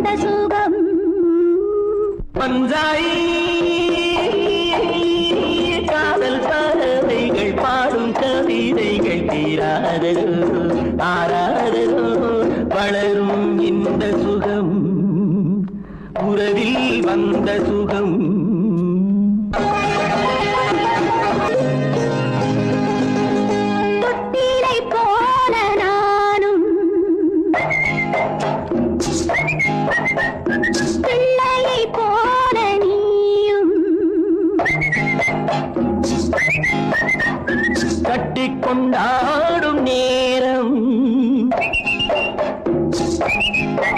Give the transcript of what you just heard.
வந்த சுகம் பஞ்சாயி காதல் பறவைகள் பாடும் கவிதைகள் தீராததோ ஆராததோ வளரும் இந்த சுகம் உறவில் வந்த சுகம்